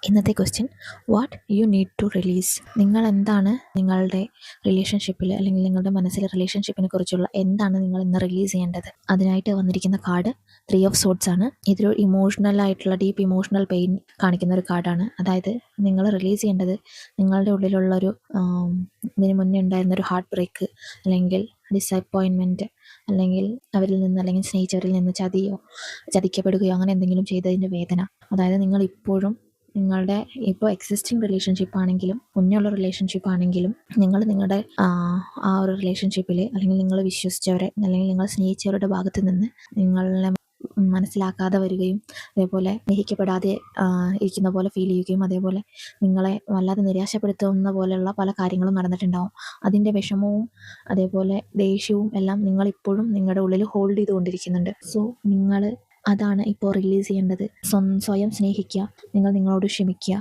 ഇന്നത്തെ question, what you need to release. നിങ്ങൾ എന്താണ് നിങ്ങളുടെ റിലേഷൻഷിപ്പിൽ അല്ലെങ്കിൽ നിങ്ങളുടെ മനസ്സിലെ റിലേഷൻഷിപ്പിനെ കുറിച്ചുള്ള എന്താണ് നിങ്ങൾ ഇന്ന് റിലീസ് ചെയ്യേണ്ടത്? അതിനായിട്ട് വന്നിരിക്കുന്ന കാർഡ് 3 ഓഫ് സോഡ്സ് ആണ്. ഇതൊരു ഇമോഷണൽ ഡീപ്പ് ഇമോഷണൽ പെയിൻ കാണിക്കുന്ന ഒരു കാർഡാണ്. അതായത് നിങ്ങൾ റിലീസ് ചെയ്യേണ്ടത് നിങ്ങളുടെ ഉള്ളിലുള്ളൊരു ഇതിന് മുന്നേ ഉണ്ടായിരുന്നൊരു ഹാർട്ട് ബ്രേക്ക്, അല്ലെങ്കിൽ ഡിസപ്പോയിൻമെൻറ്റ്, അല്ലെങ്കിൽ അവരിൽ നിന്ന്, അല്ലെങ്കിൽ സ്നേഹിച്ചവരിൽ നിന്ന് ചതിക്കപ്പെടുകയോ അങ്ങനെ എന്തെങ്കിലും ചെയ്തതിൻ്റെ വേദന. അതായത് നിങ്ങൾ ഇപ്പോഴും നിങ്ങളുടെ ഇപ്പോൾ എക്സിസ്റ്റിംഗ് റിലേഷൻഷിപ്പ് ആണെങ്കിലും മുന്നേയുള്ള റിലേഷൻഷിപ്പ് ആണെങ്കിലും നിങ്ങൾ നിങ്ങളുടെ ആ ഒരു റിലേഷൻഷിപ്പിൽ അല്ലെങ്കിൽ നിങ്ങൾ വിശ്വസിച്ചവരെ അല്ലെങ്കിൽ നിങ്ങൾ സ്നേഹിച്ചവരുടെ ഭാഗത്ത് നിന്ന് നിങ്ങളെ മനസ്സിലാക്കാതെ വരികയും അതേപോലെ സ്നേഹിക്കപ്പെടാതെ ഇരിക്കുന്ന പോലെ ഫീൽ ചെയ്യുകയും അതേപോലെ നിങ്ങളെ വല്ലാതെ നിരാശപ്പെടുത്തുന്ന പോലെയുള്ള പല കാര്യങ്ങളും നടന്നിട്ടുണ്ടാവും. അതിൻ്റെ വിഷമവും അതേപോലെ ദേഷ്യവും എല്ലാം നിങ്ങളിപ്പോഴും നിങ്ങളുടെ ഉള്ളിൽ ഹോൾഡ് ചെയ്തുകൊണ്ടിരിക്കുന്നുണ്ട്. സോ നിങ്ങൾ അതാണ് ഇപ്പോൾ റിലീസ് ചെയ്യേണ്ടത്. സ്വയം സ്നേഹിക്കുക, നിങ്ങൾ നിങ്ങളോട് ക്ഷമിക്കുക.